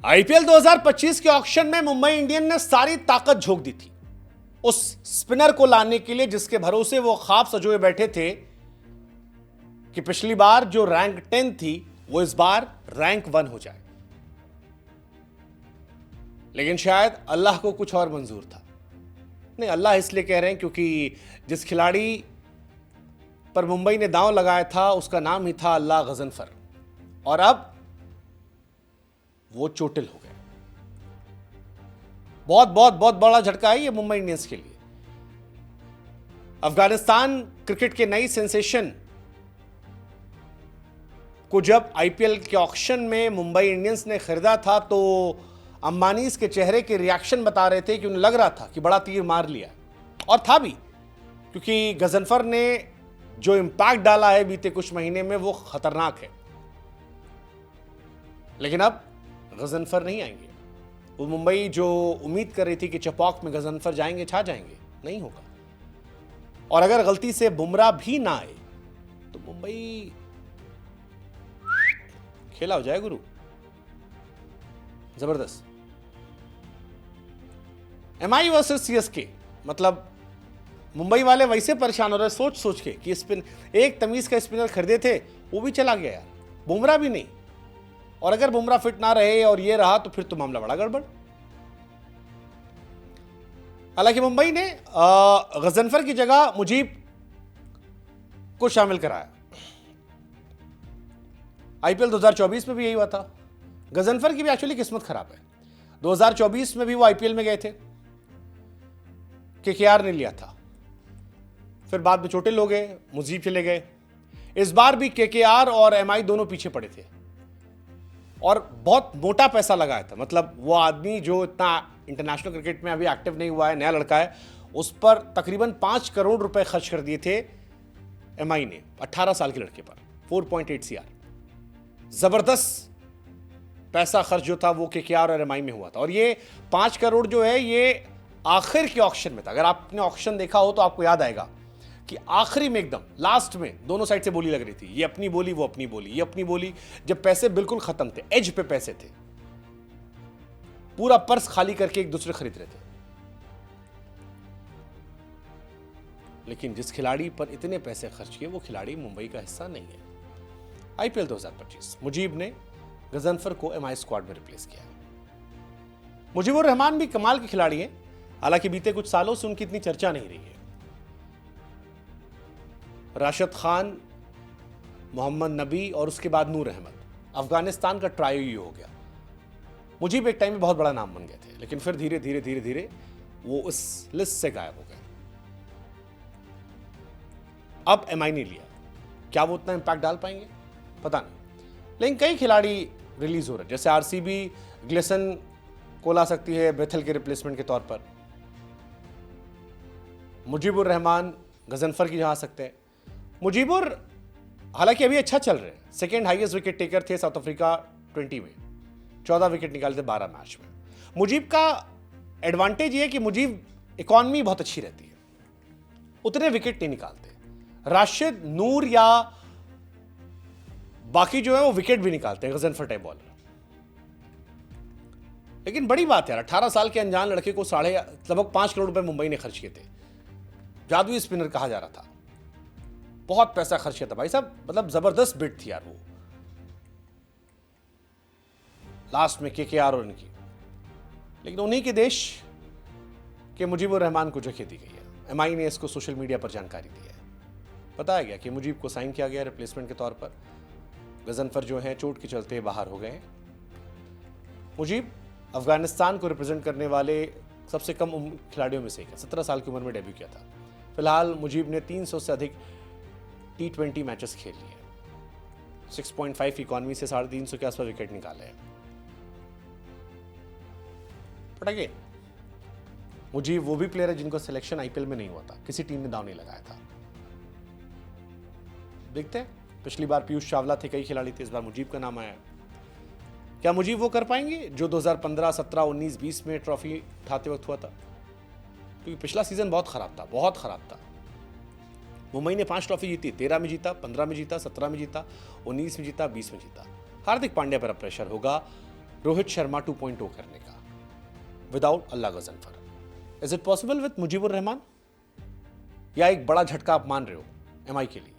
IPL 2025 के auction में Mumbai Indian ने सारी ताकत झोंक दी थी उस स्पिनर को लाने के लिए जिसके भरोसे वो ख्वाब सजोए बैठे थे कि पिछली बार जो रैंक 10 थी वो इस बार रैंक 1 हो जाए। लेकिन शायद अल्लाह को कुछ और मंजूर था। नहीं, अल्लाह इसलिए कह रहे हैं क्योंकि जिस खिलाड़ी पर मुंबई ने दांव लगाया था उसका नाम ही था अल्लाह गजनफर, और अब वो चोटिल हो गए। बहुत बहुत बहुत बड़ा झटका है ये मुंबई इंडियंस के लिए। अफगानिस्तान क्रिकेट के नई सेंसेशन को जब आईपीएल के ऑक्शन में मुंबई इंडियंस ने खरीदा था तो अंबानीज के चेहरे के रिएक्शन बता रहे थे कि उन्हें लग रहा था कि बड़ा तीर मार लिया, और था भी, क्योंकि गजनफर ने जो इंपैक्ट डाला है बीते कुछ महीने में वो खतरनाक है। लेकिन अब गजनफर नहीं आएंगे। वो मुंबई जो उम्मीद कर रही थी कि चपौक में गजनफर जाएंगे, छा जाएंगे, नहीं होगा। और अगर गलती से बुमराह भी ना आए तो मुंबई खेला हो जाए गुरु, जबरदस्त। एमआई वर्सेस सीएसके, मतलब मुंबई वाले वैसे परेशान हो रहे सोच सोच के कि स्पिन एक तमीज का स्पिनर खरीदे थे वो भी चला गया यार, बुमराह भी नहीं। और अगर बुमराह फिट ना रहे और ये रहा तो फिर तो मामला बड़ा गड़बड़। हालांकि मुंबई ने गजनफर की जगह मुजीब को शामिल कराया। आईपीएल 2024 में भी यही हुआ था। गजनफर की भी एक्चुअली किस्मत खराब है। 2024 में भी वो आईपीएल में गए थे, केकेआर ने लिया था, फिर बाद में चोटिल हो गए, मुजीब चले गए। इस बार भी केकेआर और एमआई दोनों पीछे पड़े थे और बहुत मोटा पैसा लगाया था। मतलब वो आदमी जो इतना इंटरनेशनल क्रिकेट में अभी एक्टिव नहीं हुआ है, नया लड़का है, उस पर तकरीबन 5 करोड़ रुपए खर्च कर दिए थे एमआई ने 18 साल के लड़के पर, 4.8 CR। जबरदस्त पैसा खर्च जो था वो केकेआर और एमआई में हुआ था। और ये 5 करोड़ जो है ये आखिर के ऑक्शन में था। अगर आपने ऑक्शन देखा हो तो आपको याद आएगा कि आखिरी में एकदम लास्ट में दोनों साइड से बोली लग रही थी, ये अपनी बोली वो अपनी बोली, ये अपनी बोली, जब पैसे बिल्कुल खत्म थे, एज पे पैसे थे, पूरा पर्स खाली करके एक दूसरे खरीद रहे थे। लेकिन जिस खिलाड़ी पर इतने पैसे खर्च किए वो खिलाड़ी मुंबई का हिस्सा नहीं है। आईपीएल 2025 मुजीब ने गजनफर को एमआई स्क्वाड में रिप्लेस किया। मुजीबुर रहमान भी कमाल के खिलाड़ी हैं, हालांकि बीते कुछ सालों से उनकी इतनी चर्चा नहीं रही है। राशिद खान, मोहम्मद नबी और उसके बाद नूर अहमद, अफगानिस्तान का ट्रायो ही हो गया। मुजीब एक टाइम में बहुत बड़ा नाम बन गए थे, लेकिन फिर धीरे धीरे धीरे धीरे वो उस लिस्ट से गायब हो गए। अब एमआई ने लिया, क्या वो उतना इंपैक्ट डाल पाएंगे पता नहीं। लेकिन कई खिलाड़ी रिलीज हो रहे, जैसे आरसीबी ग्लेसन को ला सकती है बेथल के रिप्लेसमेंट के तौर पर। मुजीबुर रहमान गजनफर की जहां आ सकते हैं। मुजीबुर हालांकि अभी अच्छा चल रहे हैं, सेकेंड हाईएस्ट विकेट टेकर थे साउथ अफ्रीका 20 में, 14 विकेट निकाले थे 12 मैच में। मुजीब का एडवांटेज ये है कि मुजीब इकॉनमी बहुत अच्छी रहती है, उतने विकेट नहीं निकालते। राशिद, नूर या बाकी जो है वो विकेट भी निकालते हैं, गजनफर टाइप बॉलर। लेकिन बड़ी बात है, 18 साल के अनजान लड़के को लगभग 5 करोड़ रुपए मुंबई ने खर्च किए थे। जादुई स्पिनर कहा जा रहा था, बहुत पैसा खर्च किया था भाई साहब, मतलब जबरदस्त बिड थी यार वो लास्ट में केकेआर और इनकी। लेकिन उन्हीं के देश के मुजीबुर रहमान को जगह दी गई है। एमआई ने इसको सोशल मीडिया पर जानकारी दी है। बताया गया कि मुजीब को साइन किया गया रिप्लेसमेंट के तौर पर। गजनफर जो है चोट के चलते बाहर हो गए। मुजीब अफगानिस्तान को रिप्रेजेंट करने वाले सबसे कम खिलाड़ियों में से एक है, 17 साल की उम्र में डेब्यू किया था। फिलहाल मुजीब ने 300 से अधिक T20 मैचेस खेल लिए, 6.5 इकॉनमी से 350 के आसपास विकेट निकाले हैं। बट अगेन मुजीब वो भी प्लेयर है जिनको सिलेक्शन आईपीएल में नहीं हुआ था, किसी टीम ने दांव नहीं लगाया था। देखते हैं, पिछली बार पीयूष चावला थे, कई खिलाड़ी थे, इस बार मुजीब का नाम आया। क्या मुजीब वो कर पाएंगे जो 2015, 17, 19, 20 में ट्रॉफी उठाते वक्त हुआ था? क्योंकि पिछला सीजन बहुत खराब था, बहुत खराब था। मुंबई ने 5 ट्रॉफी जीती, 13 में जीता, 15 में जीता, 17 में जीता, 19 में जीता, 20 में जीता। हार्दिक पांड्या पर अब प्रेशर होगा रोहित शर्मा 2.0 करने का without Allah Ghazanfar? Is it possible with Mujeebur Rahman, या एक बड़ा झटका आप मान रहे हो एमआई के लिए?